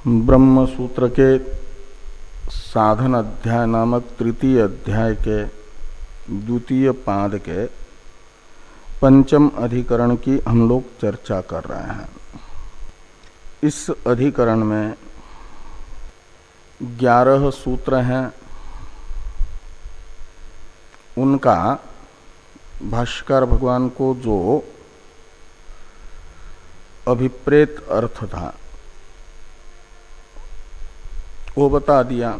ब्रह्म सूत्र के साधन अध्याय नामक तृतीय अध्याय के द्वितीय पाद के पंचम अधिकरण की हम लोग चर्चा कर रहे हैं। इस अधिकरण में 11 सूत्र हैं। उनका भाष्यकार भगवान को जो अभिप्रेत अर्थ था वो बता दिया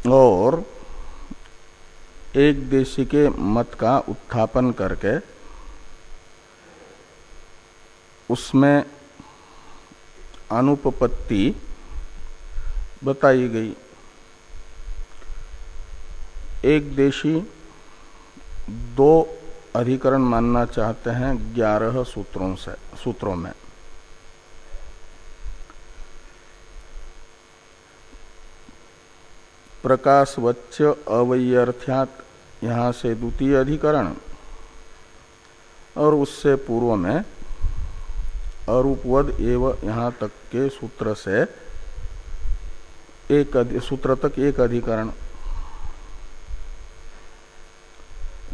और एक देशी के मत का उत्थापन करके उसमें अनुपपत्ति बताई गई। एक देशी 2 अधिकरण मानना चाहते हैं 11 सूत्रों में। प्रकाशवच्च अवैयर्थ्यात् यहाँ से द्वितीय अधिकरण और उससे पूर्व में अरूपवद एव यहाँ तक के सूत्र से एक सूत्र तक एक अधिकरण।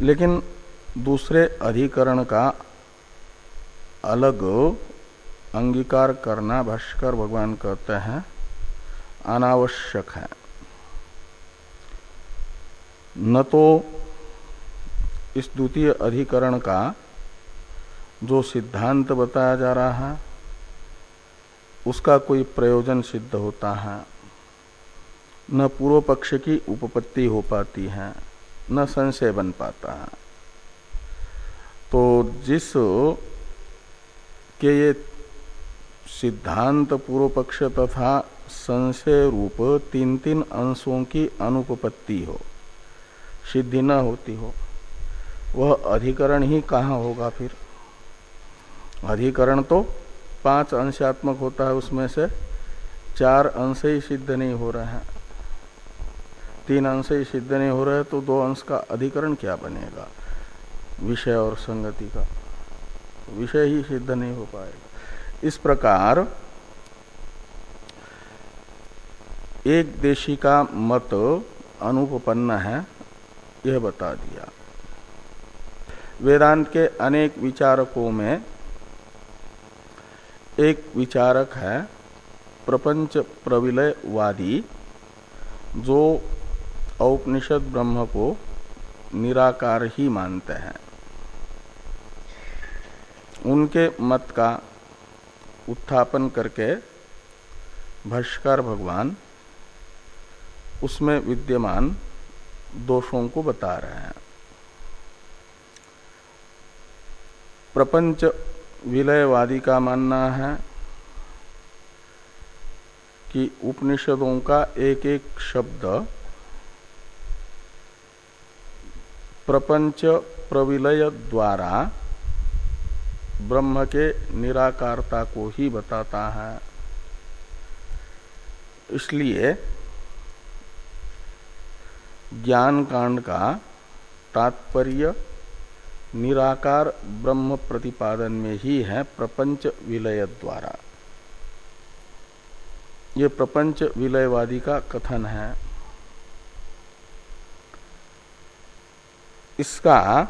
लेकिन दूसरे अधिकरण का अलग अंगीकार करना भाष्यकार भगवान कहते हैं अनावश्यक है। न तो इस द्वितीय अधिकरण का जो सिद्धांत बताया जा रहा है उसका कोई प्रयोजन सिद्ध होता है, न पूर्व पक्ष की उपपत्ति हो पाती है, न संशय बन पाता है। तो जिस के ये सिद्धांत पूर्व पक्ष तथा संशय रूप 3 अंशों की अनुपपत्ति हो, सिद्धि न होती हो, वह अधिकरण ही कहाँ होगा फिर? अधिकरण तो 5 अंशात्मक होता है, उसमें से 4 अंश ही सिद्ध नहीं हो रहे हैं, 3 अंश ही सिद्ध नहीं हो रहे हैं, तो 2 अंश का अधिकरण क्या बनेगा? विषय और संगति का विषय ही सिद्ध नहीं हो पाएगा। इस प्रकार एक देशी का मत अनुपपन्न है, यह बता दिया। वेदांत के अनेक विचारकों में एक विचारक है प्रपंच प्रविलयवादी, जो औपनिषद ब्रह्म को निराकार ही मानते हैं। उनके मत का उत्थापन करके भाष्यकार भगवान उसमें विद्यमान दोषों को बता रहे हैं। प्रपंच विलयवादी का मानना है कि उपनिषदों का एक एक शब्द प्रपंच प्रविलय द्वारा ब्रह्म के निराकारता को ही बताता है। इसलिए ज्ञान कांड का तात्पर्य निराकार ब्रह्म प्रतिपादन में ही है, प्रपंच विलय द्वारा। ये प्रपंच विलयवादी का कथन है। इसका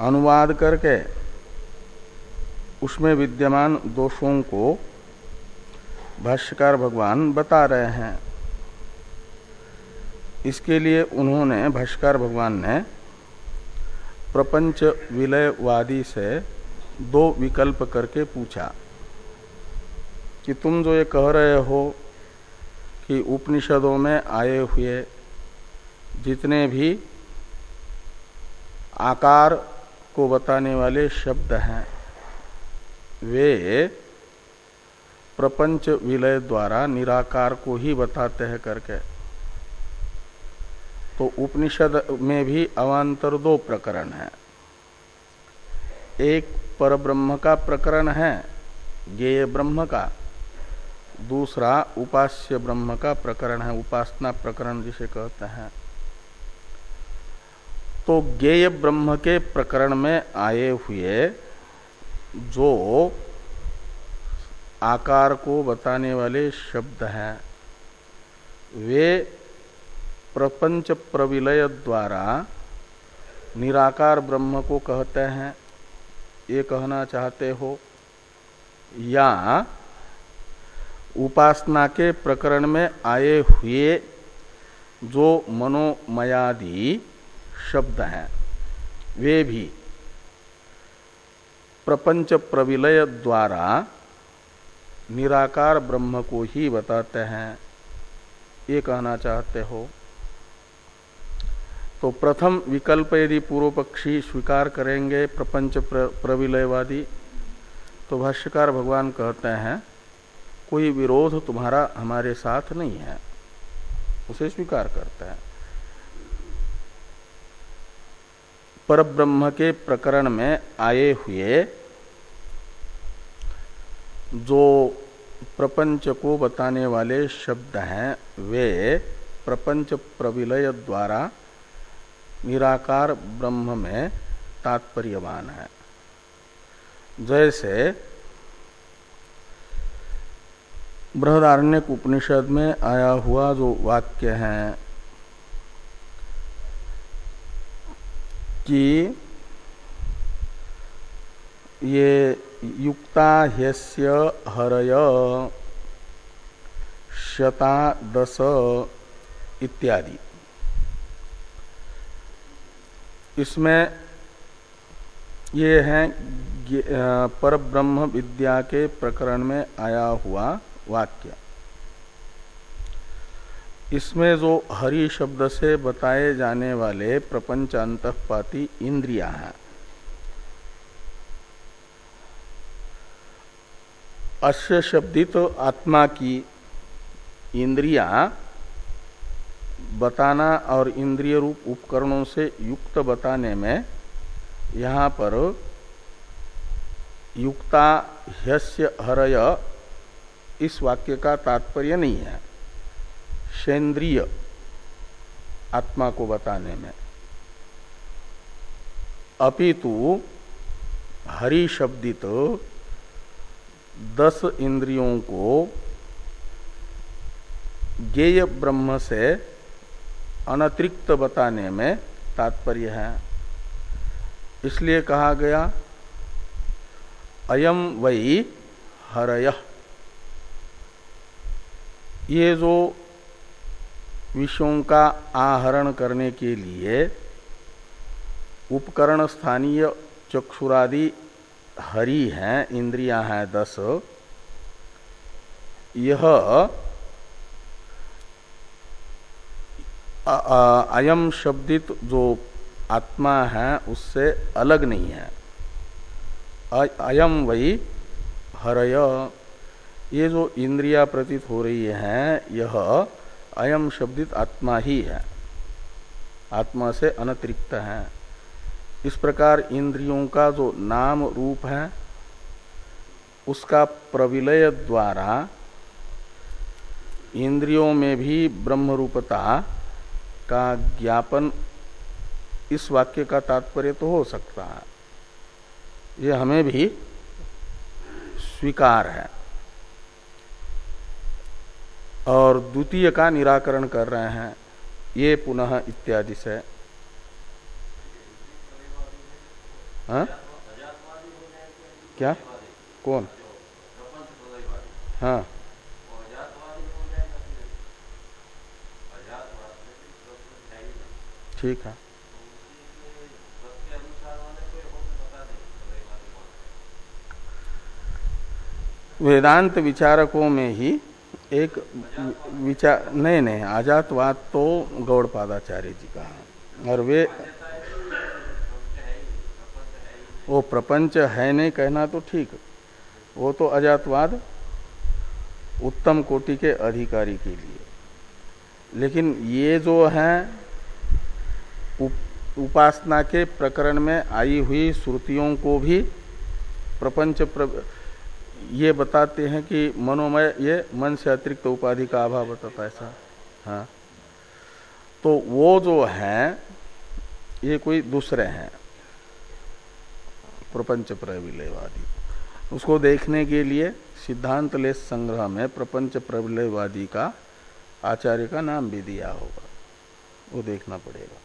अनुवाद करके उसमें विद्यमान दोषों को भाष्यकार भगवान बता रहे हैं। इसके लिए उन्होंने भाष्यकार भगवान ने प्रपंच विलयवादी से 2 विकल्प करके पूछा कि तुम जो ये कह रहे हो कि उपनिषदों में आए हुए जितने भी आकार को बताने वाले शब्द हैं वे प्रपंच विलय द्वारा निराकार को ही बताते हैं करके, तो उपनिषद में भी अवान्तर 2 प्रकरण है। एक परब्रह्म का प्रकरण है ज्ञेय ब्रह्म का, दूसरा उपास्य ब्रह्म का प्रकरण है, उपासना प्रकरण जिसे कहते हैं। तो ज्ञेय ब्रह्म के प्रकरण में आए हुए जो आकार को बताने वाले शब्द हैं वे प्रपंच प्रविलय द्वारा निराकार ब्रह्म को कहते हैं, ये कहना चाहते हो, या उपासना के प्रकरण में आए हुए जो मनोमयादि शब्द हैं वे भी प्रपंच प्रविलय द्वारा निराकार ब्रह्म को ही बताते हैं, ये कहना चाहते हो। तो प्रथम विकल्प यदि पूर्व पक्षी स्वीकार करेंगे प्रपंच प्रविलयवादी, तो भाष्यकार भगवान कहते हैं कोई विरोध तुम्हारा हमारे साथ नहीं है, उसे स्वीकार करते हैं। परब्रह्म के प्रकरण में आए हुए जो प्रपंच को बताने वाले शब्द हैं वे प्रपंच प्रविलय द्वारा निराकार ब्रह्म में तात्पर्यवान है। जैसे बृहदारण्यक उपनिषद में आया हुआ जो वाक्य है कि ये युक्ता ह्यस्य हरय शता दश इत्यादि, इसमें ये है परब्रह्म विद्या के प्रकरण में आया हुआ वाक्य। इसमें जो हरि शब्द से बताए जाने वाले प्रपंच अंतःपाती इंद्रियां हैं, अश्य शब्दित आत्मा की इंद्रियां बताना और इंद्रिय रूप उपकरणों से युक्त बताने में यहाँ पर युक्ता ह्यस्य हरय इस वाक्य का तात्पर्य नहीं है शेंद्रिय आत्मा को बताने में, अपितु हरि शब्दित 10 इंद्रियों को ज्ञेय ब्रह्म से अनतिरिक्त बताने में तात्पर्य है। इसलिए कहा गया अयम वै हरयः, ये जो विषयों का आहरण करने के लिए उपकरण स्थानीय चक्षुरादि हरि हैं, इंद्रियां हैं 10, यह अयम शब्दित जो आत्मा है उससे अलग नहीं है। अयम वही हरय, ये जो इंद्रिया प्रतीत हो रही हैं यह अयम शब्दित आत्मा ही है, आत्मा से अनतिरिक्त है। इस प्रकार इंद्रियों का जो नाम रूप है उसका प्रविलय द्वारा इंद्रियों में भी ब्रह्म रूपता का ज्ञापन इस वाक्य का तात्पर्य तो हो सकता है, ये हमें भी स्वीकार है। और द्वितीय का निराकरण कर रहे हैं ये पुनः इत्यादि से। हाँ? क्या कौन? हाँ, ठीक है। वेदांत विचारकों में ही एक विचार नहीं आजातवाद तो गौड़पादाचार्य जी का है, और वे वो प्रपंच है नहीं कहना तो ठीक, वो तो अजातवाद उत्तम कोटि के अधिकारी के लिए। लेकिन ये जो है उपासना के प्रकरण में आई हुई श्रुतियों को भी प्रपंच ये बताते हैं कि मनोमय ये मन से अतिरिक्त उपाधि का अभाव बताता है ऐसा। हाँ, तो वो जो है ये कोई दूसरे हैं प्रपंच प्रविलयवादी। उसको देखने के लिए सिद्धांत लेश संग्रह में प्रपंच प्रविलयवादी का आचार्य का नाम भी दिया होगा, वो देखना पड़ेगा।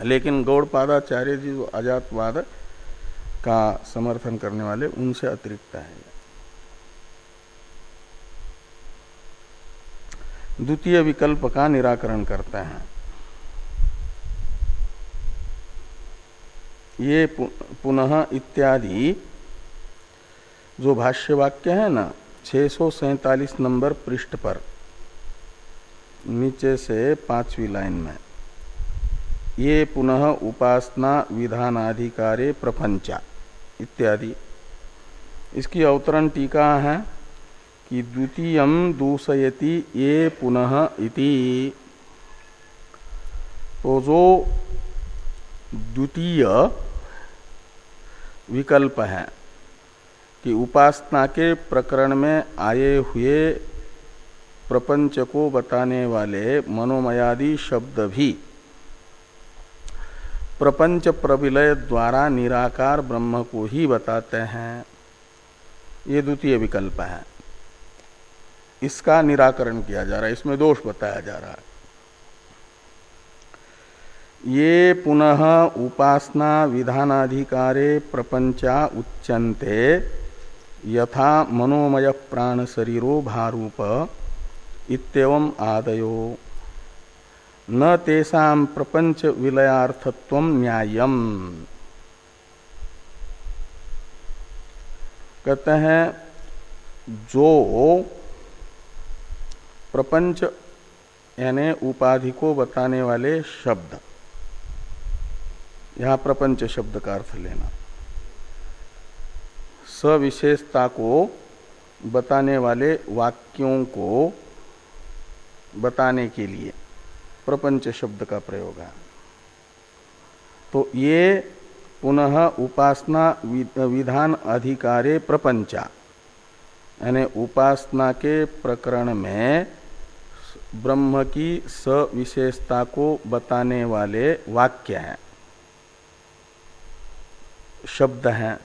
लेकिन गौड़पादाचार्य जी जो अजातवाद का समर्थन करने वाले, उनसे अतिरिक्त है। द्वितीय विकल्प का निराकरण करते हैं। ये पुनः इत्यादि जो भाष्य वाक्य है ना, 647 नंबर पृष्ठ पर नीचे से 5वीं लाइन में, ये पुनः उपासना विधानाधिकारे प्रपंचा इत्यादि, इसकी अवतरण टीका है कि द्वितीयम दूषयति ये पुनः इति। तो जो द्वितीय विकल्प है कि उपासना के प्रकरण में आए हुए प्रपंच को बताने वाले मनोमयादि शब्द भी प्रपंच प्रविलय द्वारा निराकार ब्रह्म को ही बताते हैं, ये द्वितीय विकल्प है। इसका निराकरण किया जा रहा है, इसमें दोष बताया जा रहा है। ये पुनः उपासना विधानाधिकारे प्रपंचा उच्यन्ते यथा मनोमय प्राण शरीरो भारूप इत्येवम् आदयो न तेषां प्रपंच विलयार्थत्वं न्याय्यम्। कहते हैं जो प्रपंच यानी उपाधि को बताने वाले शब्द, यहां प्रपंच शब्द का अर्थ लेना, सविशेषता को बताने वाले वाक्यों को बताने के लिए प्रपंच शब्द का प्रयोग है। तो ये पुनः उपासना विधान अधिकारे प्रपंचा यानी उपासना के प्रकरण में ब्रह्म की सविशेषता को बताने वाले वाक्य हैं, शब्द हैं।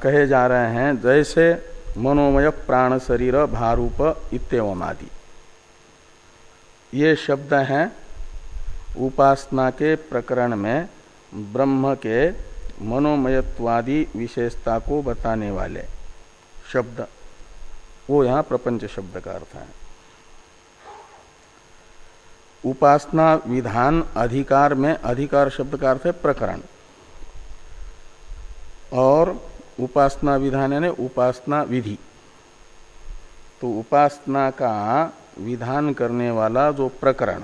कहे जा रहे हैं जैसे मनोमय प्राण शरीर भारूप इत्येवम् आदि, ये शब्द हैं उपासना के प्रकरण में ब्रह्म के मनोमयत्वादि विशेषता को बताने वाले शब्द, वो यहाँ प्रपंच शब्द का अर्थ है। उपासना विधान अधिकार में, अधिकार शब्द का अर्थ है प्रकरण, और उपासना विधान यानी उपासना विधि। तो उपासना का विधान करने वाला जो प्रकरण,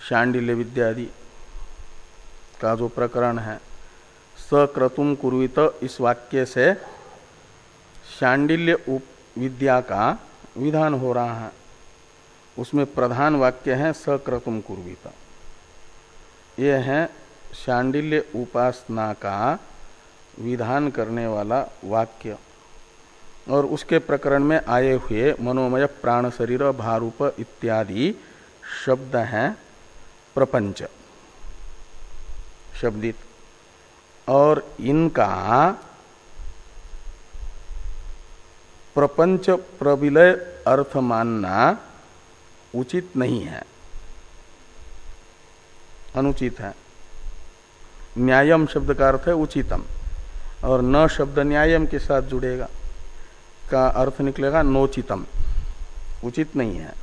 शांडिल्य विद्यादि का जो प्रकरण है, सक्रतुम कुर्वीत, इस वाक्य से शांडिल्य विद्या का विधान हो रहा है। उसमें प्रधान वाक्य है सक्रतुम कुर्वीत, ये है शांडिल्य उपासना का विधान करने वाला वाक्य। और उसके प्रकरण में आए हुए मनोमय प्राण शरीर भारूप इत्यादि शब्द हैं प्रपंच शब्दित, और इनका प्रपंच प्रविलय अर्थ मानना उचित नहीं है, अनुचित है। न्यायम शब्द का अर्थ है उचितम, और न शब्द न्यायम के साथ जुड़ेगा, का अर्थ निकलेगा नोचितम, उचित नहीं है।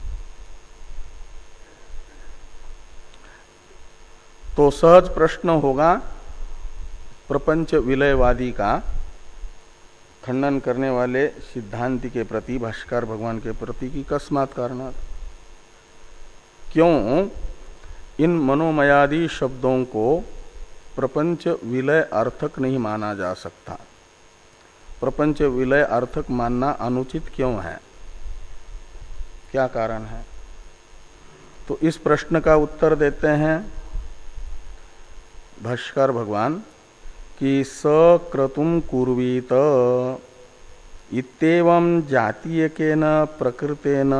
तो सहज प्रश्न होगा प्रपंच विलयवादी का खंडन करने वाले सिद्धांति के प्रति, भाष्यकार भगवान के प्रति की कस्मात् कारणात्, क्यों इन मनोमयादि शब्दों को प्रपंच विलय अर्थक नहीं माना जा सकता, प्रपंच विलय अर्थक मानना अनुचित क्यों है, क्या कारण है? तो इस प्रश्न का उत्तर देते हैं भाष्यकार भगवान कि सक्रतुम कुर्वीत इत्येवं जातीयकेन प्रकृतेन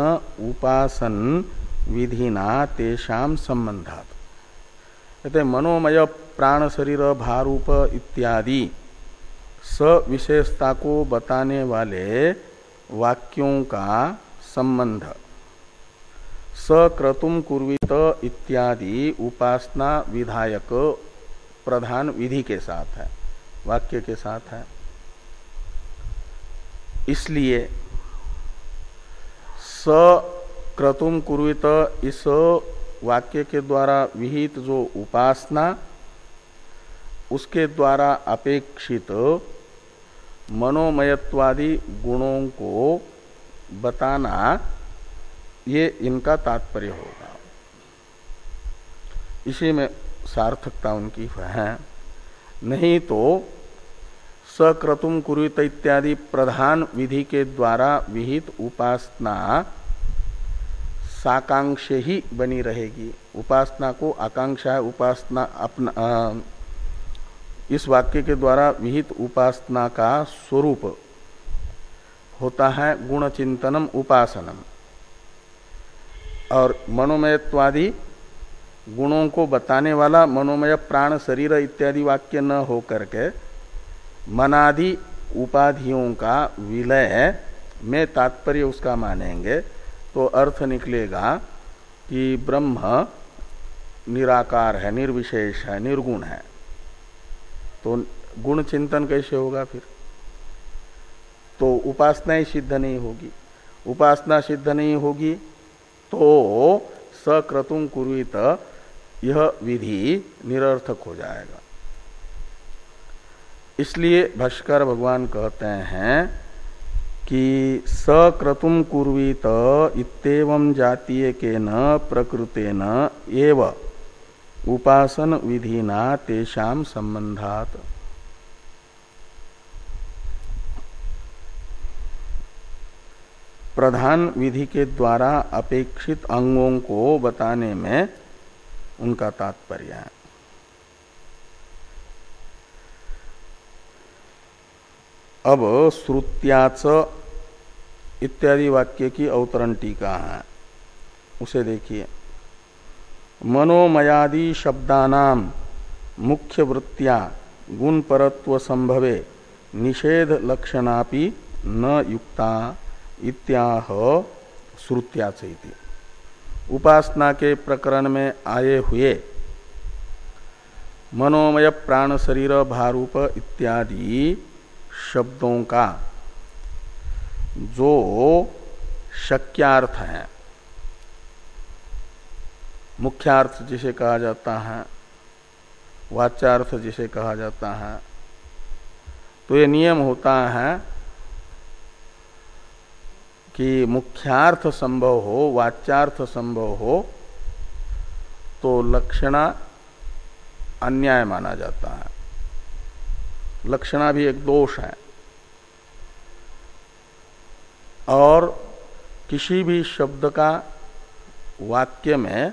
उपासन विधिना तेषां संबंधात्। कहते मनोमय प्राण शरीर भारूप इत्यादि सविशेषता को बताने वाले वाक्यों का संबंध सक्रतुम कुर्वित इत्यादि उपासना विधायक प्रधान विधि के साथ है, वाक्य के साथ है। इसलिए सक्रतुम कुर्वित इस वाक्य के द्वारा विहित जो उपासना उसके द्वारा अपेक्षित मनोमयत्वादि गुणों को बताना ये इनका तात्पर्य होगा। इसी में सार्थकता उनकी है। नहीं तो सक्रतुम कुर्वित इत्यादि प्रधान विधि के द्वारा विहित उपासना साकांक्ष ही बनी रहेगी। उपासना को आकांक्षा है, उपासना अपना इस वाक्य के द्वारा विहित उपासना का स्वरूप होता है गुण चिंतनम उपासनम, और मनोमयत्वादि गुणों को बताने वाला मनोमय प्राण शरीर इत्यादि वाक्य न हो करके मनादि उपाधियों का विलय में तात्पर्य उसका मानेंगे तो अर्थ निकलेगा कि ब्रह्म निराकार है, निर्विशेष है, निर्गुण है। तो गुण चिंतन कैसे होगा फिर? तो उपासना ही सिद्ध नहीं होगी। उपासना सिद्ध नहीं होगी तो सक्रतुम कुर्वित यह विधि निरर्थक हो जाएगा। इसलिए भाष्कर भगवान कहते हैं कि सक्रतुम कुर्वीत इत्येवं जातीय के न प्रकृतेन एव उपासन विधिना तेषाम संबंधात। प्रधान विधि के द्वारा अपेक्षित अंगों को बताने में उनका तात्पर्य है। अब श्रुत्याच इत्यादि वाक्य की अवतरण टीका है, उसे देखिए। मनोमयादि शब्दानाम मुख्य वृत्तिया गुण परत्व संभवे निषेध लक्षणापि न युक्ता इत्याह श्रुत्याच इति। उपासना के प्रकरण में आए हुए मनोमय प्राण शरीर भारूप इत्यादि शब्दों का जो शक्यार्थ है, मुख्यार्थ जिसे कहा जाता है, वाच्यार्थ जिसे कहा जाता है, तो ये नियम होता है कि मुख्यार्थ संभव हो, वाच्यार्थ संभव हो तो लक्षणा अन्याय माना जाता है। लक्षणा भी एक दोष है। और किसी भी शब्द का वाक्य में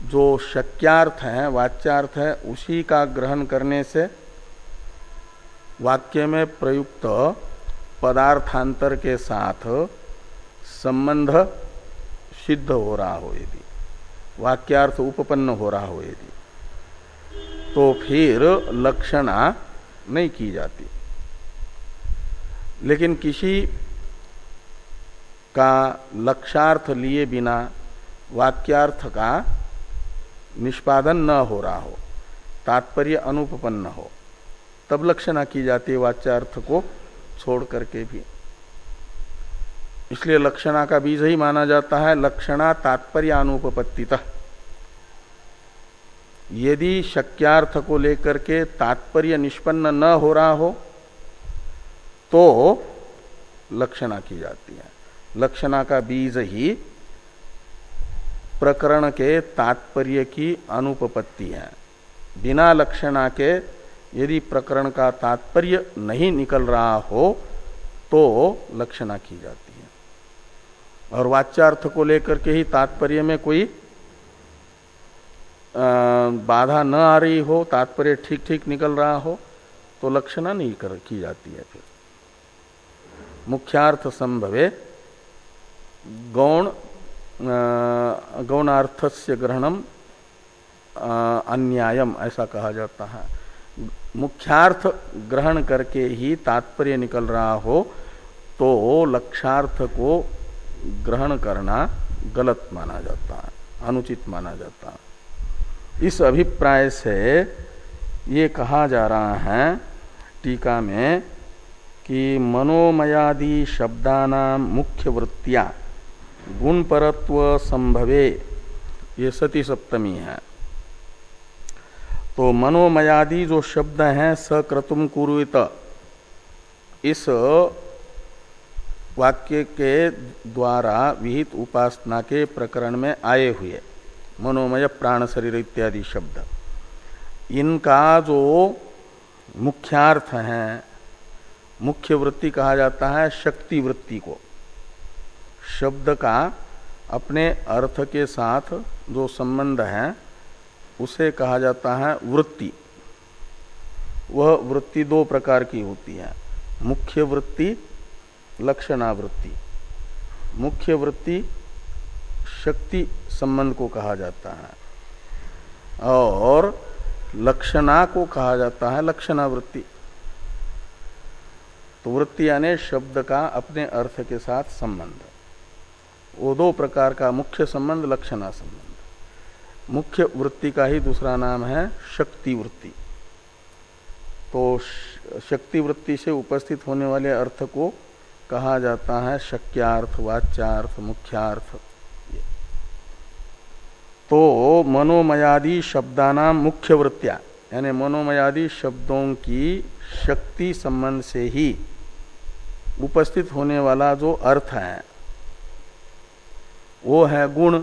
जो शक्यार्थ है, वाच्यार्थ है, उसी का ग्रहण करने से वाक्य में प्रयुक्त पदार्थांतर के साथ संबंध सिद्ध हो रहा हो, यदि वाक्यार्थ उपपन्न हो रहा हो, यदि तो फिर लक्षणा नहीं की जाती। लेकिन किसी का लक्षार्थ लिए बिना वाक्यार्थ का निष्पादन न हो रहा हो, तात्पर्य अनुपपन्न हो, तब लक्षणा की जाती है, वाच्यार्थ को छोड़ करके भी। इसलिए लक्षणा का बीज ही माना जाता है लक्षणा तात्पर्य अनुपपत्तितः। यदि शक्यार्थ को लेकर के तात्पर्य निष्पन्न न हो रहा हो तो लक्षणा की जाती है। लक्षणा का बीज ही प्रकरण के तात्पर्य की अनुपपत्ति है। बिना लक्षणा के यदि प्रकरण का तात्पर्य नहीं निकल रहा हो तो लक्षणा की जाती है। और वाच्यार्थ को लेकर के ही तात्पर्य में कोई बाधा न आ रही हो, तात्पर्य ठीक ठीक निकल रहा हो तो लक्षणा नहीं की जाती है। फिर मुख्यार्थ संभवे गौणार्थस्य ग्रहणम अन्यायम ऐसा कहा जाता है। मुख्यार्थ ग्रहण करके ही तात्पर्य निकल रहा हो तो लक्ष्यार्थ को ग्रहण करना गलत माना जाता है, अनुचित माना जाता है। इस अभिप्राय से ये कहा जा रहा है टीका में कि मनोमयादि शब्दानां मुख्य वृत्तियां गुण परत्व संभवे, ये सती सप्तमी है। तो मनोमयादि जो शब्द हैं सक्रतुम कुरुत, इस वाक्य के द्वारा विहित उपासना के प्रकरण में आए हुए मनोमय प्राण शरीर इत्यादि शब्द, इनका जो मुख्यार्थ है, मुख्य वृत्ति कहा जाता है शक्ति वृत्ति को। शब्द का अपने अर्थ के साथ जो संबंध है उसे कहा जाता है वृत्ति। वह वृत्ति दो प्रकार की होती है, मुख्य वृत्ति, लक्षणावृत्ति। मुख्य वृत्ति शक्ति संबंध को कहा जाता है और लक्षणा को कहा जाता है लक्षणावृत्ति। तो वृत्ति यानी शब्द का अपने अर्थ के साथ संबंध, वो दो प्रकार का मुख्य संबंध, लक्षणा संबंध। मुख्य वृत्ति का ही दूसरा नाम है शक्ति वृत्ति। तो शक्ति वृत्ति से उपस्थित होने वाले अर्थ को कहा जाता है शक्यार्थ, वाच्यार्थ, मुख्यार्थ। तो मनोमयादि शब्दानां मुख्य वृत्तियां यानी मनोमयादि शब्दों की शक्ति संबंध से ही उपस्थित होने वाला जो अर्थ है वो है गुण,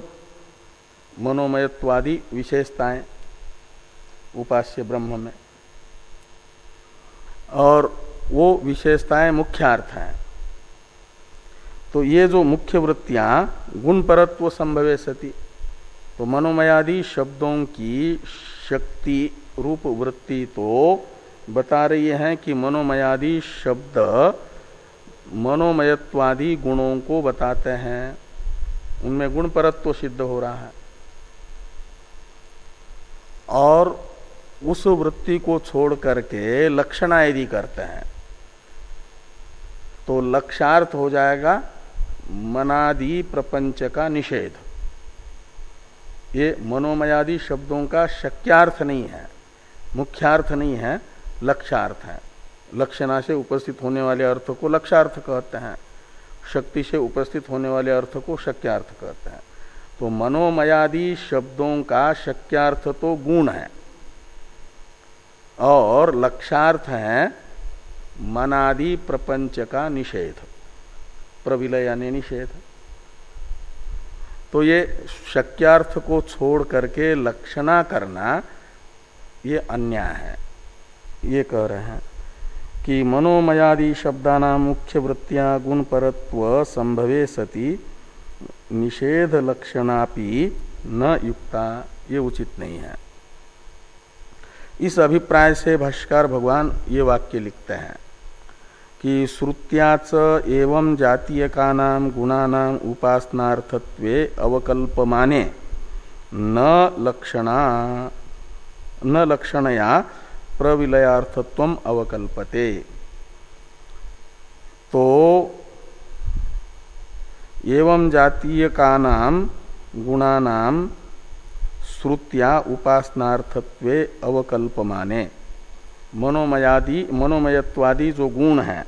मनोमयत्वादि विशेषताएं उपास्य ब्रह्म में, और वो विशेषताएं मुख्यार्थ हैं। तो ये जो मुख्य वृत्तियां गुण परत्व संभवे सती, तो मनोमयादि शब्दों की शक्ति रूप वृत्ति तो बता रही है कि मनोमयादि शब्द मनोमयत्वादि गुणों को बताते हैं, उनमें गुण परत्व सिद्ध हो रहा है। और उस वृत्ति को छोड़ करके लक्षणा यदि करते हैं तो लक्षार्थ हो जाएगा मनादि प्रपंच का निषेध। ये मनोमयादि शब्दों का शक्यार्थ नहीं है, मुख्यार्थ नहीं है, लक्ष्यार्थ है। लक्षणा से उपस्थित होने वाले अर्थ को लक्ष्यार्थ कहते हैं, शक्ति से उपस्थित होने वाले अर्थ को शक्यार्थ कहते हैं। तो मनोमयादि शब्दों का शक्यार्थ तो गुण है और लक्ष्यार्थ है मनादि प्रपंच का निषेध, प्रविलय यानी निषेध। तो ये शक्यार्थ को छोड़ करके लक्षणा करना ये अन्याय है। ये कह रहे हैं कि मनोमयादि शब्दानां मुख्य वृत्तियां गुण परत्व संभवे सति निषेध लक्षणापि न युक्ता, ये उचित नहीं है। इस अभिप्राय से भाष्यकार भगवान ये वाक्य लिखते हैं कि श्रुत्याच एवं जातीयकानां गुणानां उपासनार्थत्वे अवकल्पमाने न लक्षणया प्रविलयार्थत्वम अवकल्पते। तो एवं जातीयकानां गुणानां श्रुत्या उपासनार्थत्वे अवकल्पमाने, मनोमयत्वादि जो गुण हैं,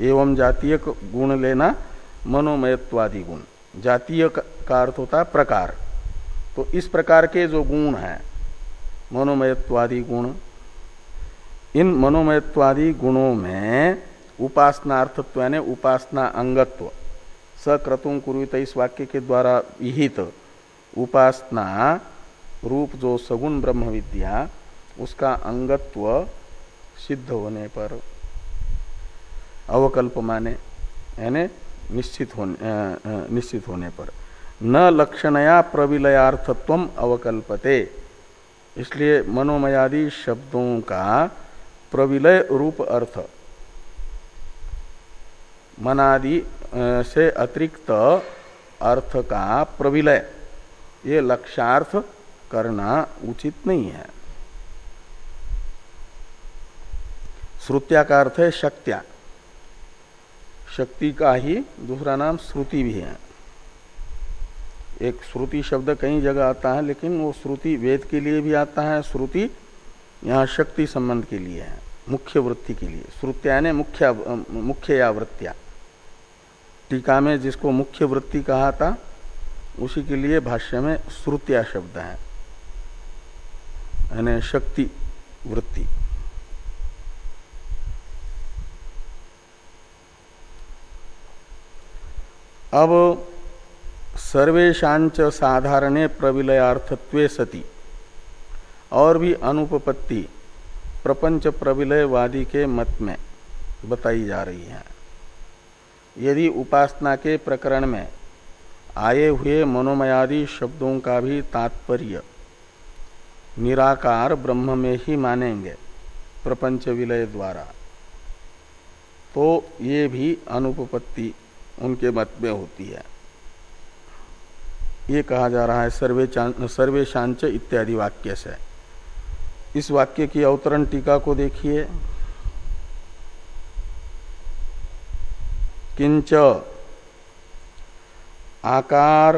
एवं जातीय गुण लेना मनोमयत्वादि गुण, जातीय का अर्थ होता है प्रकार। तो इस प्रकार के जो गुण हैं मनोमयत्वादि गुण, इन मनोमयत्वादि गुणों में उपासनार्थत्व यानी उपासना अंगत्व, सक्रतुं कुरुत इस वाक्य के द्वारा विहित उपासना रूप जो सगुण ब्रह्म विद्या, उसका अंगत्व सिद्ध होने पर, अवकल्प माने यानी निश्चित होने पर, न लक्षणया प्रविलयार्थत्वम अवकल्पते। इसलिए मनोमयादि शब्दों का प्रविलय रूप अर्थ, मनादि से अतिरिक्त अर्थ का प्रविलय, ये लक्ष्यार्थ करना उचित नहीं है। श्रुत्या का अर्थ है शक्त्या, शक्ति का ही दूसरा नाम श्रुति भी है। एक श्रुति शब्द कई जगह आता है, लेकिन वो श्रुति वेद के लिए भी आता है, श्रुति यहाँ शक्ति संबंध के लिए है, मुख्य वृत्ति के लिए। श्रुत्या ने मुख्य या वृत्तिया, टीका में जिसको मुख्य वृत्ति कहा था उसी के लिए भाष्य में श्रुत्या शब्द है, यानी शक्ति वृत्ति। अब सर्वेशांच साधारणे प्रविलयार्थत्वे सति, और भी अनुपपत्ति प्रपंच प्रविलयवादी के मत में बताई जा रही है। यदि उपासना के प्रकरण में आए हुए मनोमयादि शब्दों का भी तात्पर्य निराकार ब्रह्म में ही मानेंगे प्रपंच विलय द्वारा, तो ये भी अनुपपत्ति उनके मत में होती है। ये कहा जा रहा है सर्वेशांच इत्यादि वाक्य से। इस वाक्य की अवतरण टीका को देखिए। किंच आकार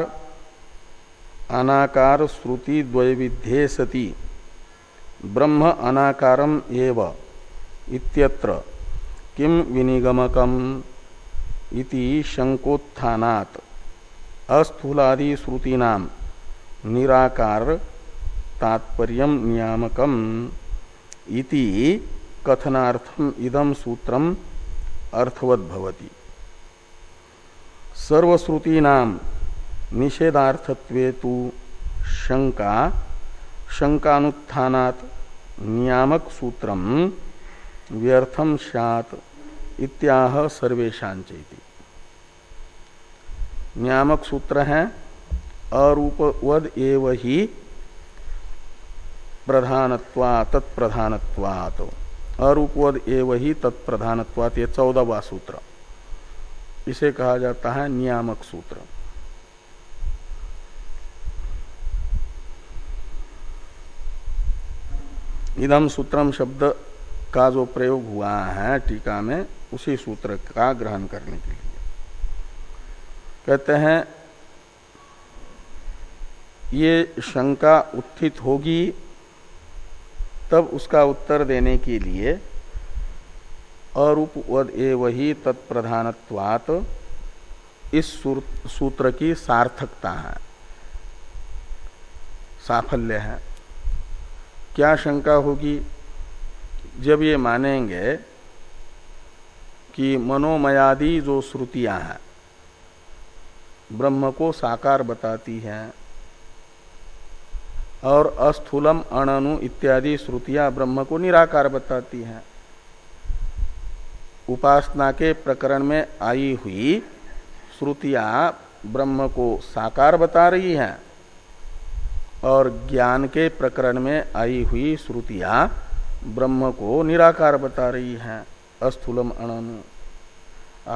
अनाकार श्रुति द्वैविध्ये सति ब्रह्म अनाकारम एव इत्यत्र किम विनिगमकम इति शंकोत्थानात् अस्थूलादि श्रुतीनाम निराकार तात्पर्यम नियामकम इति कथनार्थम इदम सूत्रम अर्थवत् भवति। सर्वश्रुतीनाम निषेधार्थत्वे तु शंकानुत्थानात् नियामक सूत्रम व्यर्थम स्यात् इत्याह सर्वेशांच इति। नियामक सूत्र है अरूपवद एव ही प्रधानत्वात् तत्प्रधानत्वात्, अरूपवद एव ही तत्प्रधानत्वात्, ये 14वां सूत्र, इसे कहा जाता है नियामक सूत्र। इदम सूत्रम शब्द का जो प्रयोग हुआ है टीका में, उसी सूत्र का ग्रहण करने के लिए कहते हैं ये शंका उत्थित होगी, तब उसका उत्तर देने के लिए अरूपवद एव ही तत्प्रधानत्वात् इस सूत्र की सार्थकता है, साफल्य है। क्या शंका होगी? जब ये मानेंगे कि मनोमयादि जो श्रुतियां हैं ब्रह्म को साकार बताती हैं और अस्थूलम अणनु इत्यादि श्रुतियां ब्रह्म को निराकार बताती हैं, उपासना के प्रकरण में आई हुई श्रुतियां ब्रह्म को साकार बता रही हैं और ज्ञान के प्रकरण में आई हुई श्रुतियां ब्रह्म को निराकार बता रही हैं, अस्थूलम अणनु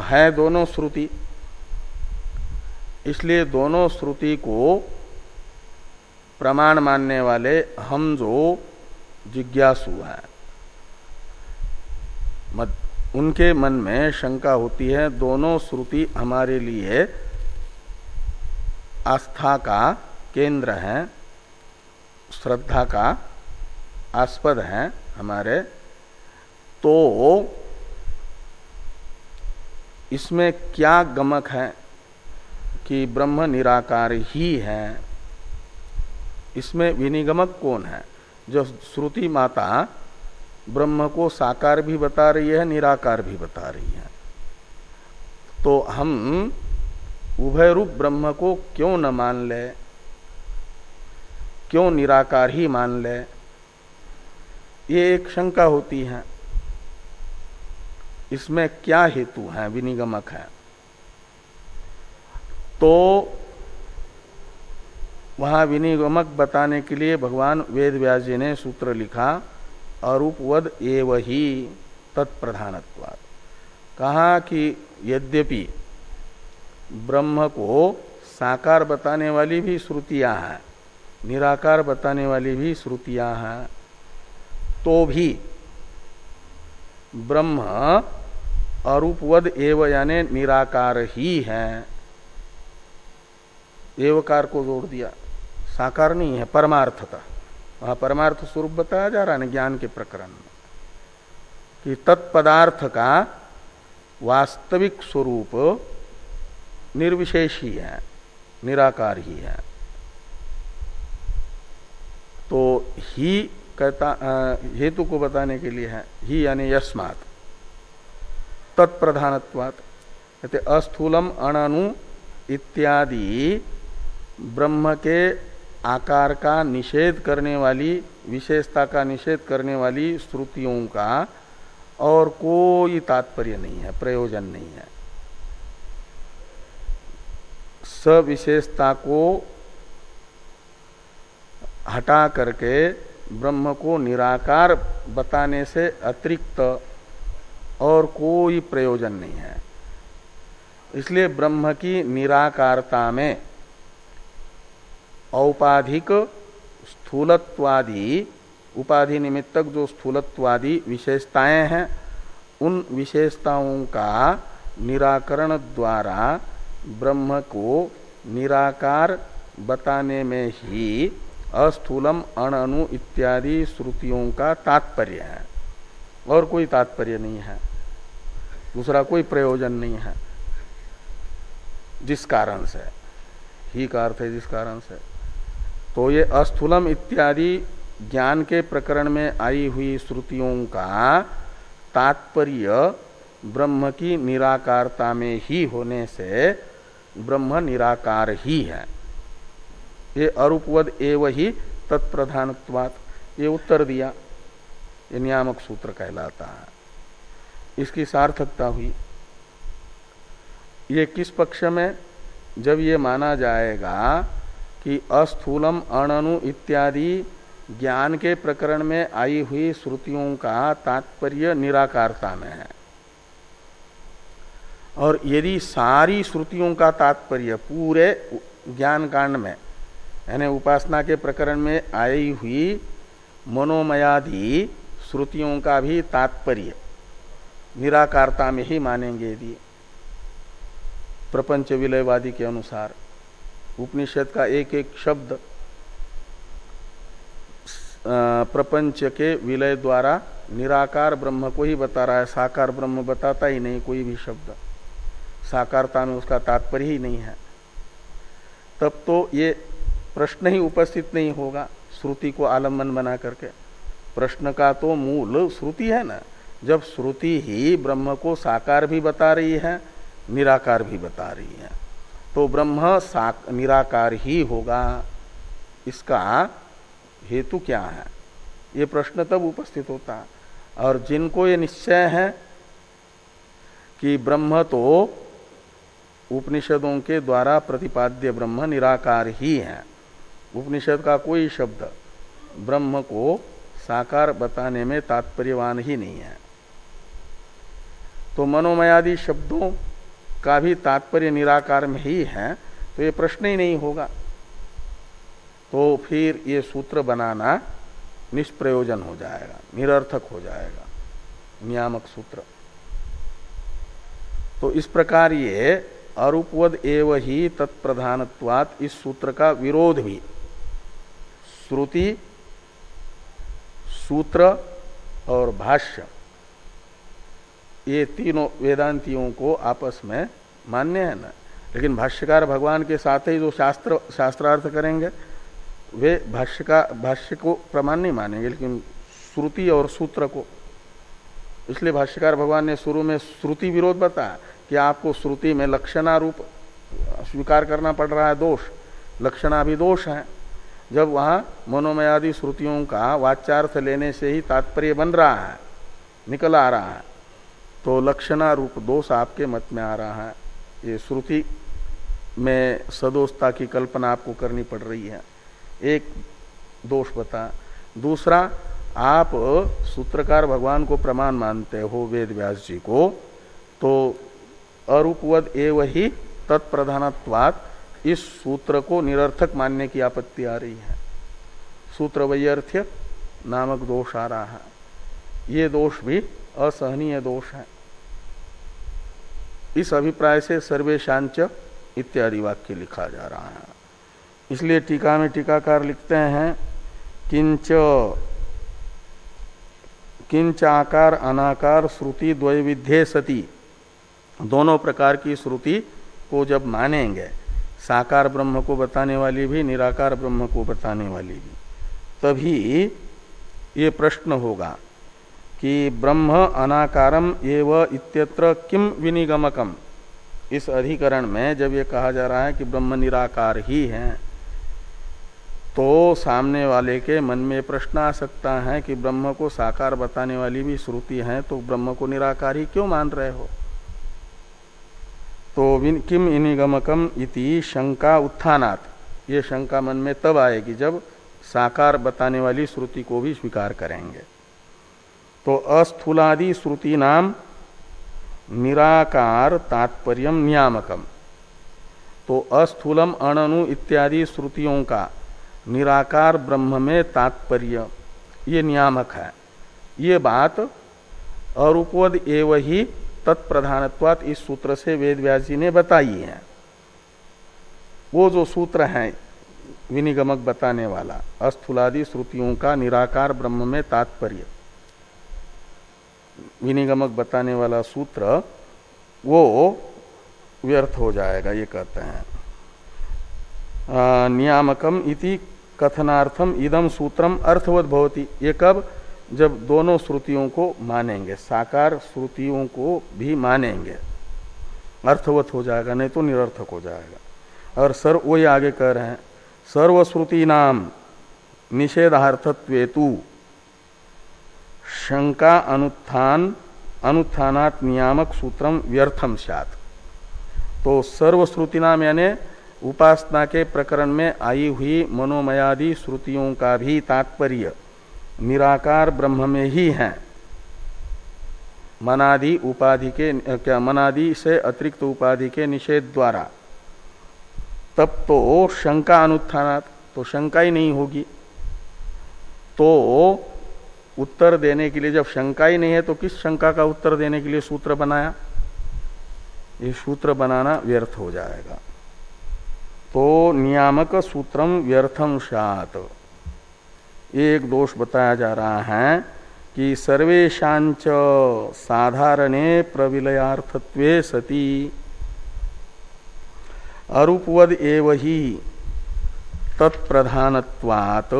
है दोनों श्रुति। इसलिए दोनों श्रुति को प्रमाण मानने वाले हम जो जिज्ञासु हैं, उनके मन में शंका होती है दोनों श्रुति हमारे लिए आस्था का केंद्र है, श्रद्धा का आस्पद है हमारे, तो इसमें क्या गमक है कि ब्रह्म निराकार ही है? इसमें विनिगमक कौन है? जो श्रुति माता ब्रह्म को साकार भी बता रही है, निराकार भी बता रही है, तो हम उभय रूप ब्रह्म को क्यों न मान ले, क्यों निराकार ही मान ले? ये एक शंका होती है। इसमें क्या हेतु है, विनिगमक है? तो वहां विनिगमक बताने के लिए भगवान वेद व्यास जी ने सूत्र लिखा अरूपवद एव ही तत्प्रधानत्वात्। कहा कि यद्यपि ब्रह्म को साकार बताने वाली भी श्रुतियां हैं, निराकार बताने वाली भी श्रुतियां हैं, तो भी ब्रह्म अरूपवद एव यानी निराकार ही है। एवकार को जोड़ दिया, साकार नहीं है, परमार्थता। वहां परमार्थ स्वरूप बताया जा रहा है ज्ञान के प्रकरण में कि तत्पदार्थ का वास्तविक स्वरूप निर्विशेष ही है, निराकार ही है। तो ही कहता हेतु को बताने के लिए है, ही यानी यस्मात् तत्प्रधानत्वात्, कहते अस्थूलम अणनु इत्यादि ब्रह्म के आकार का निषेध करने वाली, विशेषता का निषेध करने वाली श्रुतियों का और कोई तात्पर्य नहीं है, प्रयोजन नहीं है। सविशेषता को हटा करके ब्रह्म को निराकार बताने से अतिरिक्त और कोई प्रयोजन नहीं है। इसलिए ब्रह्म की निराकारता में औपाधिक स्थूलत्वादि, उपाधि निमित्तक जो स्थूलत्वादि विशेषताएं हैं, उन विशेषताओं का निराकरण द्वारा ब्रह्म को निराकार बताने में ही अस्थूलम अणनु इत्यादि श्रुतियों का तात्पर्य है, और कोई तात्पर्य नहीं है, दूसरा कोई प्रयोजन नहीं है। जिस कारण से, ही का अर्थ है जिस कारण से, तो ये अस्थूलम इत्यादि ज्ञान के प्रकरण में आई हुई श्रुतियों का तात्पर्य ब्रह्म की निराकारता में ही होने से ब्रह्म निराकार ही है। ये अरूपवद एव ही तत्प्रधानत्वात्, ये उत्तर दिया, ये नियामक सूत्र कहलाता है। इसकी सार्थकता हुई। ये किस पक्ष में? जब ये माना जाएगा कि अस्थूलम अणनु इत्यादि ज्ञान के प्रकरण में आई हुई श्रुतियों का तात्पर्य निराकारता में है, और यदि सारी श्रुतियों का तात्पर्य पूरे ज्ञान कांड में, यानी उपासना के प्रकरण में आई हुई मनोमयादि श्रुतियों का भी तात्पर्य निराकारता में ही मानेंगे, यदि प्रपंच विलयवादी के अनुसार उपनिषद का एक एक शब्द प्रपंच के विलय द्वारा निराकार ब्रह्म को ही बता रहा है, साकार ब्रह्म बताता ही नहीं कोई भी शब्द, साकारता में उसका तात्पर्य ही नहीं है, तब तो ये प्रश्न ही उपस्थित नहीं होगा श्रुति को आलम्बन बना करके। प्रश्न का तो मूल श्रुति है ना। जब श्रुति ही ब्रह्म को साकार भी बता रही है, निराकार भी बता रही है, तो ब्रह्म निराकार ही होगा। इसका हेतु क्या है, ये प्रश्न तब उपस्थित होता है। और जिनको ये निश्चय है कि ब्रह्म तो उपनिषदों के द्वारा प्रतिपाद्य ब्रह्म निराकार ही है, उपनिषद का कोई शब्द ब्रह्म को साकार बताने में तात्पर्यवान ही नहीं है, तो मनोमयादि शब्दों का भी तात्पर्य निराकार में ही है, तो ये प्रश्न ही नहीं होगा। तो फिर ये सूत्र बनाना निष्प्रयोजन हो जाएगा, निरर्थक हो जाएगा, नियामक सूत्र। तो इस प्रकार ये अरूपवद एव ही तत्प्रधानत्वात्, इस सूत्र का विरोध भी श्रुति, सूत्र और भाष्य, ये तीनों वेदांतियों को आपस में मान्य है ना। लेकिन भाष्यकार भगवान के साथ ही जो शास्त्रार्थ करेंगे वे भाष्य को प्रमाण नहीं मानेंगे, लेकिन श्रुति और सूत्र को। इसलिए भाष्यकार भगवान ने शुरू में श्रुति विरोध बताया कि आपको श्रुति में लक्षणारूप स्वीकार करना पड़ रहा है दोष, लक्षणाभिदोष है। जब वहाँ मनोमयादि श्रुतियों का वाच्यार्थ लेने से ही तात्पर्य बन रहा है, निकल आ रहा है, तो लक्षणारूप दोष आपके मत में आ रहा है। ये श्रुति में सदोषता की कल्पना आपको करनी पड़ रही है, एक दोष बता। दूसरा, आप सूत्रकार भगवान को प्रमाण मानते हो वेद व्यास जी को, तो अरूपवद एव ही तत्प्रधानत्वात्, इस सूत्र को निरर्थक मानने की आपत्ति आ रही है। सूत्र वैयर्थ्य नामक दोष आ रहा है। ये दोष भी असहनीय दोष है। इस अभिप्राय से सर्वेशांच इत्यादि वाक्य लिखा जा रहा है। इसलिए टीका में टीकाकार लिखते हैं किंच आकार अनाकार श्रुति द्वैविध्ये सती, दोनों प्रकार की श्रुति को जब मानेंगे, साकार ब्रह्म को बताने वाली भी निराकार ब्रह्म को बताने वाली भी, तभी ये प्रश्न होगा कि ब्रह्म अनाकारम एव इत्यत्र किम विनिगमकम। इस अधिकरण में जब ये कहा जा रहा है कि ब्रह्म निराकार ही है, तो सामने वाले के मन में प्रश्न आ सकता है कि ब्रह्म को साकार बताने वाली भी श्रुति है, तो ब्रह्म को निराकार ही क्यों मान रहे हो। तो किम विनिगमकम इति शंका उत्थानात्, ये शंका मन में तब आएगी जब साकार बताने वाली श्रुति को भी स्वीकार करेंगे। तो अस्थूलादि श्रुति नाम निराकार तात्पर्यम नियामकम, तो अस्थूलम अणनु इत्यादि श्रुतियों का निराकार ब्रह्म में तात्पर्य ये नियामक है। ये बात अरूपवद एव ही तत्प्रधानत्वात् इस सूत्र से वेदव्यास जी ने बताई है। वो जो सूत्र है विनिगमक बताने वाला, अस्थूलादि श्रुतियों का निराकार ब्रह्म में तात्पर्य, विनिगमक बताने वाला सूत्र वो व्यर्थ हो जाएगा, ये कहते हैं। नियामकम इति कथनार्थम इदम सूत्रम अर्थवत भवति। ये कब? जब दोनों श्रुतियों को मानेंगे, साकार श्रुतियों को भी मानेंगे, अर्थवत हो जाएगा, नहीं तो निरर्थक हो जाएगा। और वही आगे कह रहे हैं सर्वश्रुति नाम निषेधार्थत्वेतु शंका अनुत्थानात् नियामक सूत्रम व्यर्थम स्यात्। तो सर्वश्रुति नाम यानी उपासना के प्रकरण में आई हुई मनोमयादि श्रुतियों का भी तात्पर्य निराकार ब्रह्म में ही है, मनादि उपाधि के मनादि से अतिरिक्त उपाधि के निषेध द्वारा। तब तो शंका अनुत्थानात्, तो शंका ही नहीं होगी। तो उत्तर देने के लिए, जब शंका ही नहीं है तो किस शंका का उत्तर देने के लिए सूत्र बनाया? ये सूत्र बनाना व्यर्थ हो जाएगा। तो नियामक सूत्रम व्यर्थम स्यात्। एक दोष बताया जा रहा है कि सर्वेशांच साधारणे प्रविलयार्थत्वे सति अरूपवद एव ही तत्प्रधानत्वात्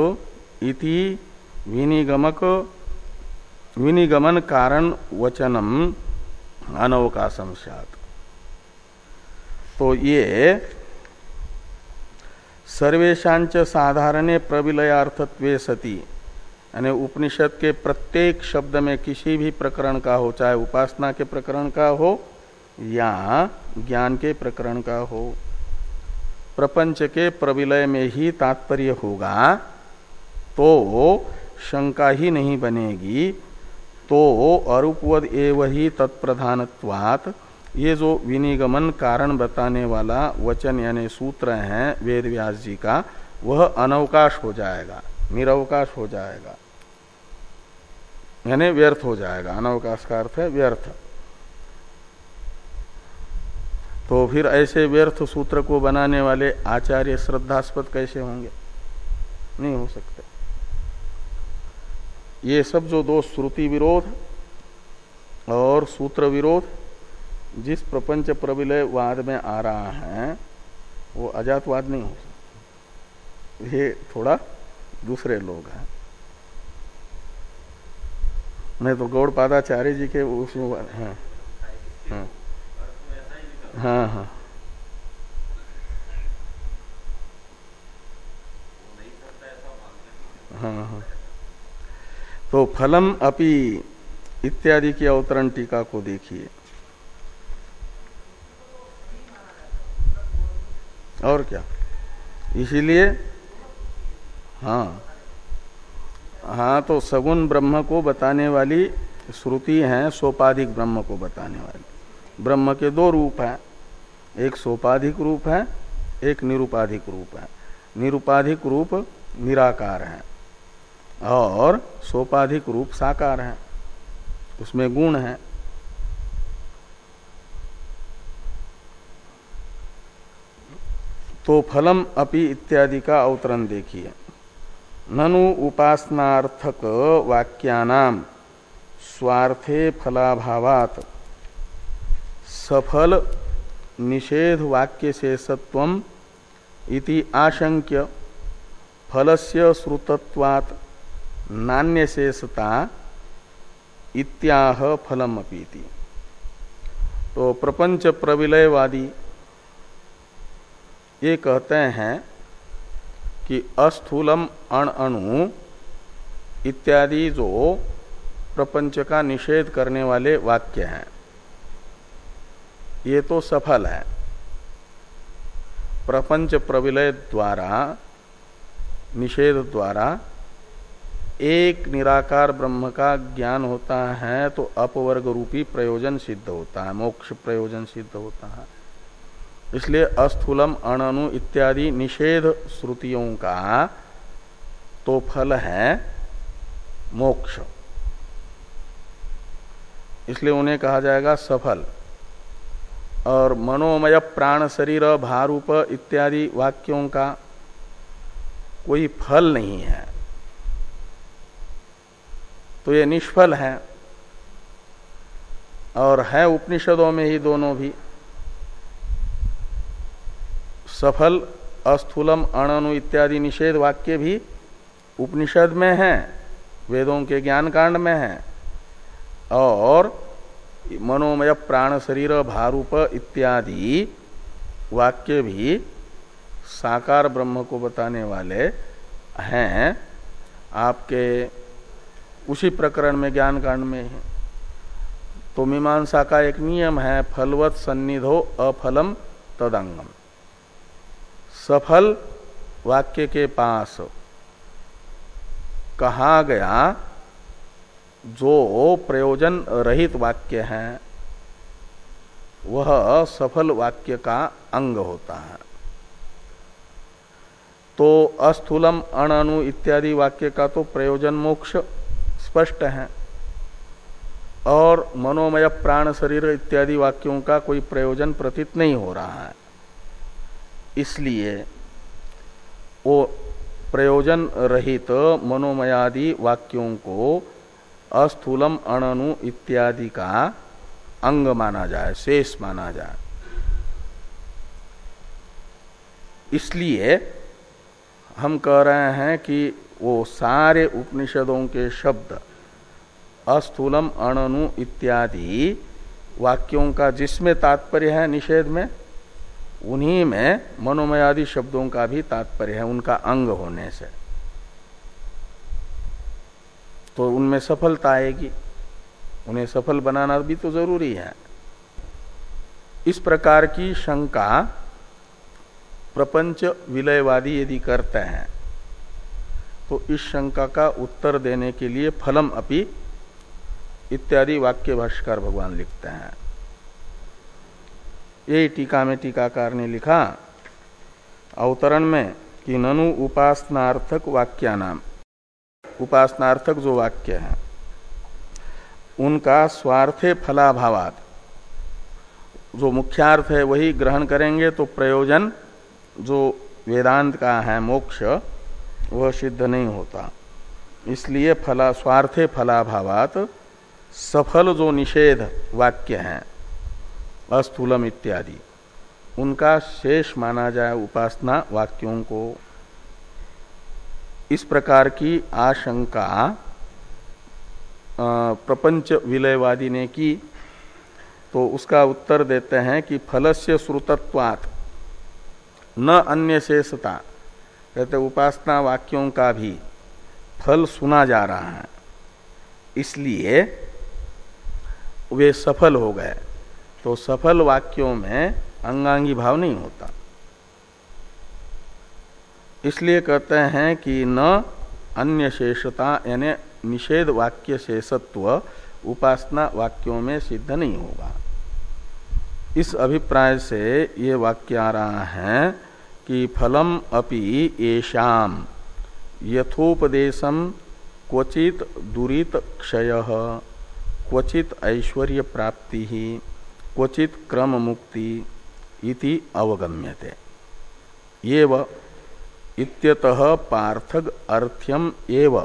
इति विनिगमन कारण वचनम अनवकाशम स्यात्। तो ये सर्वेशांच साधारणे प्रविलयार्थत्वे सति यानी उपनिषद के प्रत्येक शब्द में किसी भी प्रकरण का हो, चाहे उपासना के प्रकरण का हो या ज्ञान के प्रकरण का हो, प्रपंच के प्रविलय में ही तात्पर्य होगा, तो शंका ही नहीं बनेगी। तो अरूपवद एव ही तत्प्रधानत्वात्, ये जो विनिगमन कारण बताने वाला वचन यानी सूत्र है वेदव्यास जी का, वह अनवकाश हो जाएगा, निरवकाश हो जाएगा, यानी व्यर्थ हो जाएगा। अनवकाश का अर्थ है व्यर्थ। तो फिर ऐसे व्यर्थ सूत्र को बनाने वाले आचार्य श्रद्धास्पद कैसे होंगे? नहीं हो सकते। ये सब जो दो श्रुति विरोध और सूत्र विरोध जिस प्रपंच प्रविलय वाद में आ रहा है, वो अजातवाद नहीं हो सकता। ये थोड़ा दूसरे लोग हैं। नहीं तो गौड़पादाचार्य जी के उसमें हाँ हाँ हाँ हाँ हाँ। तो फलम अपि इत्यादि की अवतरण टीका को देखिए। और क्या, इसीलिए हाँ हाँ, तो सगुण ब्रह्म को बताने वाली श्रुति है, सोपाधिक ब्रह्म को बताने वाली। ब्रह्म के दो रूप हैं, एक सोपाधिक रूप है, एक निरुपाधिक रूप है। निरुपाधिक रूप निराकार है और सोपाधिक रूप साकार है, उसमें गुण है। तो फलम अपि इत्यादि का अवतरण देखिए। ननु उपासनार्थक वाक्यानाम स्वार्थे फलाभावात सफल निषेध वाक्य शेषत्वम इति आशंक्य फलस्य श्रुतत्वात् नान्य शेषता इत्याह फलम अपीति। तो प्रपंच प्रविलयवादी ये कहते हैं कि अस्थूलम अणु इत्यादि जो प्रपंच का निषेध करने वाले वाक्य हैं ये तो सफल है। प्रपंच प्रविलय द्वारा निषेध द्वारा एक निराकार ब्रह्म का ज्ञान होता है तो अपवर्ग रूपी प्रयोजन सिद्ध होता है, मोक्ष प्रयोजन सिद्ध होता है। इसलिए अस्थूलम अणु इत्यादि निषेध श्रुतियों का तो फल है मोक्ष, इसलिए उन्हें कहा जाएगा सफल। और मनोमय प्राण शरीर भारूप इत्यादि वाक्यों का कोई फल नहीं है तो ये निष्फल है। और है उपनिषदों में ही दोनों भी सफल। अस्थूलम अणु इत्यादि निषेध वाक्य भी उपनिषद में है, वेदों के ज्ञान कांड में है। और मनोमय प्राण शरीर भारूप इत्यादि वाक्य भी साकार ब्रह्म को बताने वाले हैं, आपके उसी प्रकरण में ज्ञान कांड में है। तो मीमांसा का एक नियम है, फलवत सन्निधो अफलम तदंगम। सफल वाक्य के पास कहा गया जो प्रयोजन रहित वाक्य है वह सफल वाक्य का अंग होता है। तो अस्थूलम अणु इत्यादि वाक्य का तो प्रयोजन मोक्ष स्पष्ट है, और मनोमय प्राण शरीर इत्यादि वाक्यों का कोई प्रयोजन प्रतीत नहीं हो रहा है। इसलिए वो प्रयोजन रहित मनोमयादि वाक्यों को अस्थूलम अणु इत्यादि का अंग माना जाए, शेष माना जाए। इसलिए हम कह रहे हैं कि वो सारे उपनिषदों के शब्द अस्थूलम अणु इत्यादि वाक्यों का जिसमें तात्पर्य है निषेध में, उन्हीं में मनोमयादि शब्दों का भी तात्पर्य है उनका अंग होने से। तो उनमें सफलता आएगी, उन्हें सफल बनाना भी तो जरूरी है। इस प्रकार की शंका प्रपंच विलयवादी यदि करते हैं तो इस शंका का उत्तर देने के लिए फलम अपि इत्यादि वाक्य भाष्यकार भगवान लिखते हैं। यही टीका में टीकाकार ने लिखा अवतरण में कि ननु उपासनार्थक वाक्यानाम, उपासनार्थक जो वाक्य है उनका स्वार्थे फलाभावात, जो मुख्यार्थ है वही ग्रहण करेंगे तो प्रयोजन जो वेदांत का है मोक्ष वह सिद्ध नहीं होता। इसलिए स्वार्थे फलाभावात सफल जो निषेध वाक्य हैं अस्थूलम इत्यादि उनका शेष माना जाए उपासना वाक्यों को। इस प्रकार की आशंका प्रपंच विलयवादी ने की तो उसका उत्तर देते हैं कि फलस्य श्रुतत्वात् न अन्य शेषता, कहते उपासना वाक्यों का भी फल सुना जा रहा है इसलिए वे सफल हो गए। तो सफल वाक्यों में अंगांगी भाव नहीं होता, इसलिए कहते हैं कि न अन्य शेषता यानी निषेध वाक्य शेषत्व उपासना वाक्यों में सिद्ध नहीं होगा। इस अभिप्राय से ये वाक्य आ रहा है कि फलम अपि येषाम यथोपदेशम क्वचित दुरित क्षय, क्वचित ऐश्वर्य प्राप्ति ही, क्वचित क्रम मुक्ति इति अवगम्यते। एव इत्यतः पार्थग अर्थ्यम एव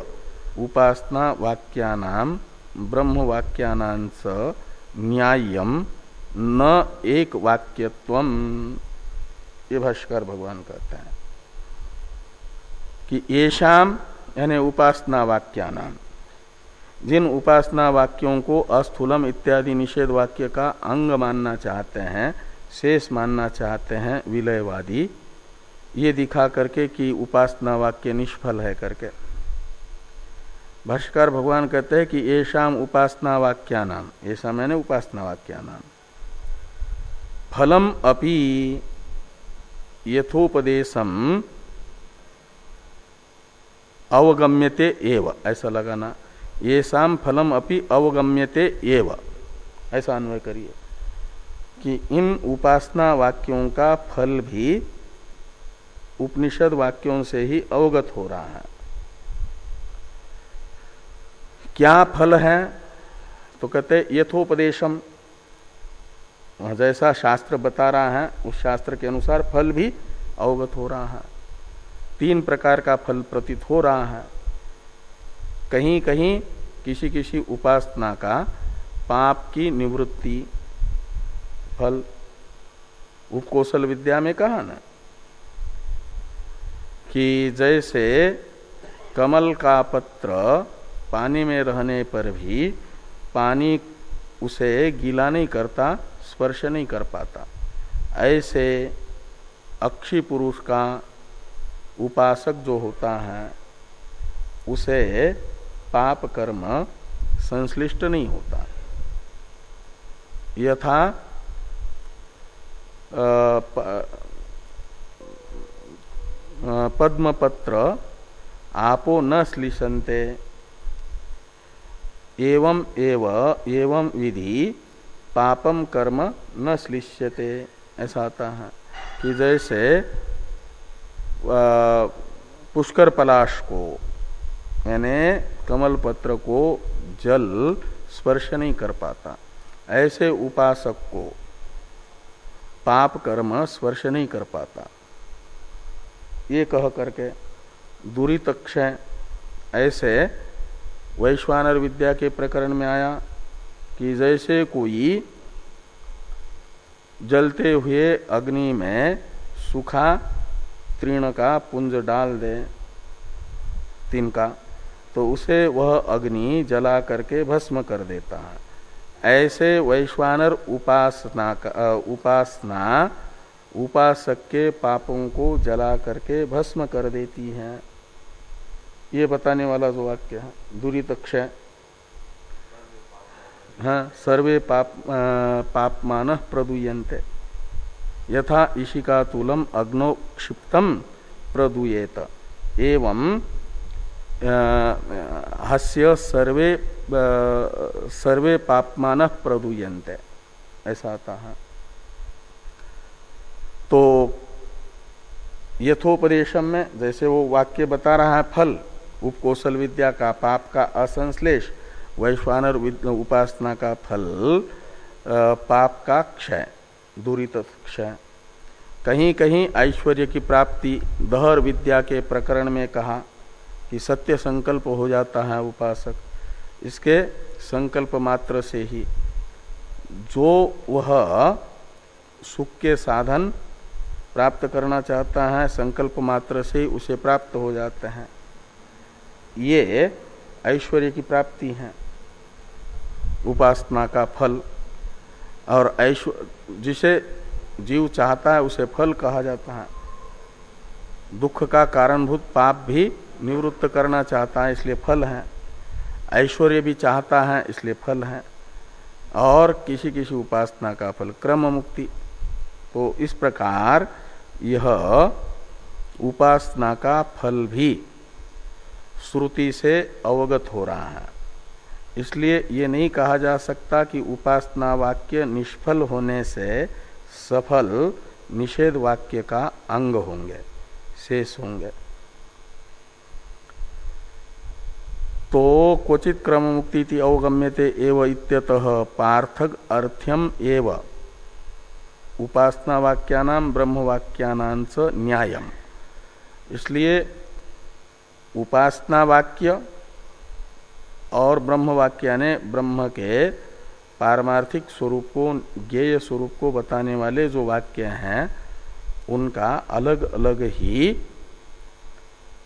उपासना वाक्यानाम ब्रह्म वाक्यानांच न्याय्यम न एक वाक्यत्वम। ये भाष्यकार भगवान कहते हैं कि येषाम यानी उपासना वाक्यानाम, जिन उपासना वाक्यों को अस्थूलम इत्यादि निषेध वाक्य का अंग मानना चाहते हैं, शेष मानना चाहते हैं विलयवादी, ये दिखा करके कि उपासना वाक्य निष्फल है करके, भाष्यकार भगवान कहते हैं कि येषाम उपासना वाक्यानाम, ऐसा मैंने उपासना वाक्यानाम फलम अपि यथोपदेशम अवगम्यते एव, ऐसा लगाना, येषाम फलम अपि अवगम्यते एव, ऐसा अन्वय करिए कि इन उपासना वाक्यों का फल भी उपनिषद वाक्यों से ही अवगत हो रहा है। क्या फल है? तो कहते यथोपदेशम, जैसा शास्त्र बता रहा है उस शास्त्र के अनुसार फल भी अवगत हो रहा है। 3 प्रकार का फल प्रतीत हो रहा है। कहीं कहीं किसी किसी उपासना का पाप की निवृत्ति फल, उपकौशल विद्या में कहा ना कि जैसे कमल का पत्र पानी में रहने पर भी पानी उसे गीला नहीं करता, स्पर्श नहीं कर पाता, ऐसे अक्षी पुरुष का उपासक जो होता है उसे पाप कर्म संश्लिष्ट नहीं होता। यथा पद्मपत्र आपो न श्लिषन्ते एवं विधि पापम कर्म न श्लिष्यते। ऐसा आता है कि जैसे पुष्कर पलाश को यानी कमल पत्र को जल स्पर्श नहीं कर पाता, ऐसे उपासक को पाप कर्म स्पर्श नहीं कर पाता। ये कह करके दुरित क्षय, ऐसे वैश्वानर विद्या के प्रकरण में आया कि जैसे कोई जलते हुए अग्नि में सूखा तृण का पुंज डाल दे, तिनका, तो उसे वह अग्नि जला करके भस्म कर देता है। ऐसे वैश्वानर उपासना उपासक के पापों को जला करके भस्म कर देती है। ये बताने वाला जो वाक्य है दुरित क्षय। हाँ, सर्वे पापमान प्रदूयन्ते यथा इशिकातुलम अग्नौ क्षिप्तम प्रदूयेत एवं हस्य सर्वे पापमान प्रदूयन्ते, ऐसा आता है। तो यथोपदेशम में जैसे वो वाक्य बता रहा है फल उपकौशल विद्या का पाप का असंश्लेष, वैश्वानर उपासना का फल पाप का क्षय, दुरित क्षय। कहीं कहीं ऐश्वर्य की प्राप्ति दहर विद्या के प्रकरण में कहा कि सत्य संकल्प हो जाता है उपासक, इसके संकल्प मात्र से ही जो वह सुख के साधन प्राप्त करना चाहता है संकल्प मात्र से ही उसे प्राप्त हो जाते हैं। ये ऐश्वर्य की प्राप्ति है, उपासना का फल। और जिसे जीव चाहता है उसे फल कहा जाता है। दुख का कारणभूत पाप भी निवृत्त करना चाहता है इसलिए फल है, ऐश्वर्य भी चाहता है इसलिए फल है, और किसी किसी उपासना का फल क्रम मुक्ति। तो इस प्रकार यह उपासना का फल भी श्रुति से अवगत हो रहा है। इसलिए ये नहीं कहा जा सकता कि उपासना वाक्य निष्फल होने से सफल निषेध वाक्य का अंग होंगे, शेष होंगे। तो क्वचित क्रम मुक्ति अवगम्यते एव इत्यतः पार्थक अर्थ्यम एव उपासना वाक्यानाम ब्रह्म वाक्यानां च न्यायम। इसलिए उपासना वाक्य और ब्रह्म वाक्य ने ब्रह्म के पारमार्थिक स्वरूप को, ज्ञेय स्वरूप को बताने वाले जो वाक्य हैं उनका अलग अलग ही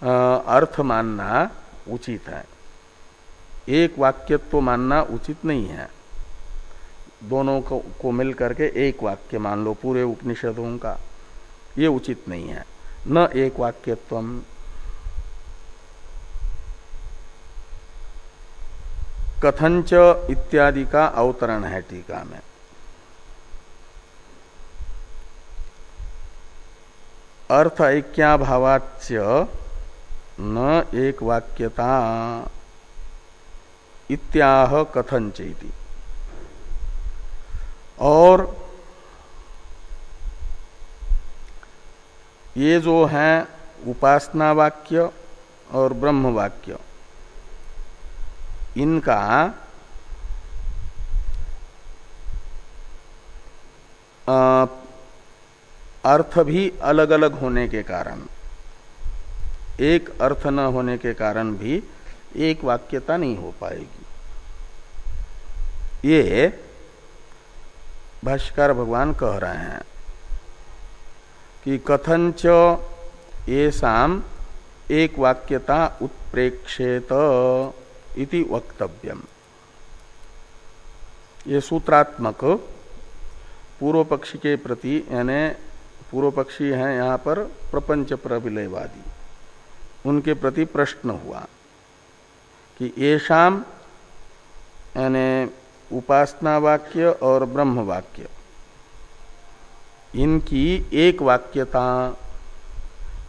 अर्थ मानना उचित है। एक वाक्यत्व मानना उचित नहीं है। दोनों को मिल करके एक वाक्य मान लो पूरे उपनिषदों का, ये उचित नहीं है। न एक वाक्यत्वम। कथंच इत्यादि का अवतरण है टीका में। अर्थ ऐक्याभावाच्य न एक वाक्यता इत्याह कथंचेति। और ये जो है उपासना वाक्य और ब्रह्म वाक्य, इनका अर्थ भी अलग अलग होने के कारण, एक अर्थ न होने के कारण भी एक वाक्यता नहीं हो पाएगी। ये भाष्यकार भगवान कह रहे हैं कि कथंच येषाम एक वाक्यता उत्प्रेक्षेत इति वक्तव्यम। ये सूत्रात्मक पूर्व पक्षी के प्रति, यानी पूर्व पक्षी हैं यहाँ पर प्रपंच प्रविलयवादी, उनके प्रति प्रश्न हुआ कि येषाम यानी उपासना वाक्य और ब्रह्म वाक्य, इनकी एक वाक्यता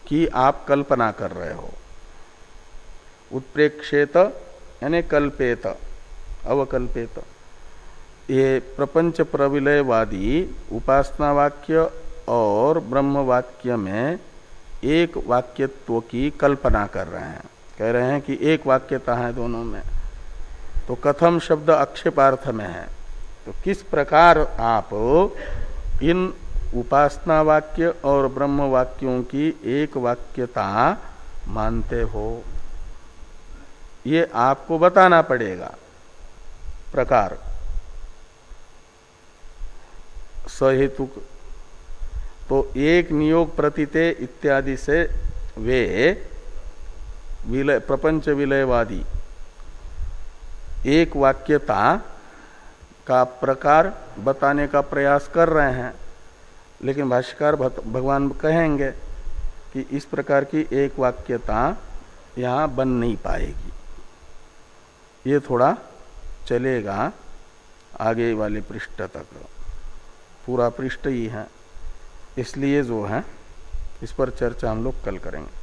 की आप कल्पना कर रहे हो। उत्प्रेक्षेत यानी कल्पेत, अवकल्पेत। ये प्रपंच प्रविलयवादी उपासना वाक्य और ब्रह्म वाक्य में एक वाक्यत्व की कल्पना कर रहे हैं, कह रहे हैं कि एक वाक्यता है दोनों में। तो कथम शब्द आक्षेपार्थ में है, तो किस प्रकार आप इन उपासना वाक्य और ब्रह्म वाक्यों की एक वाक्यता मानते हो, ये आपको बताना पड़ेगा। प्रकार सहेतुक, तो एक नियोग प्रतीते इत्यादि से वे विलय, प्रपंच विलयवादी एक वाक्यता का प्रकार बताने का प्रयास कर रहे हैं, लेकिन भाष्यकार भगवान कहेंगे कि इस प्रकार की एक वाक्यता यहाँ बन नहीं पाएगी। ये थोड़ा चलेगा आगे वाले पृष्ठ तक, पूरा पृष्ठ ही है, इसलिए जो है इस पर चर्चा हम लोग कल करेंगे।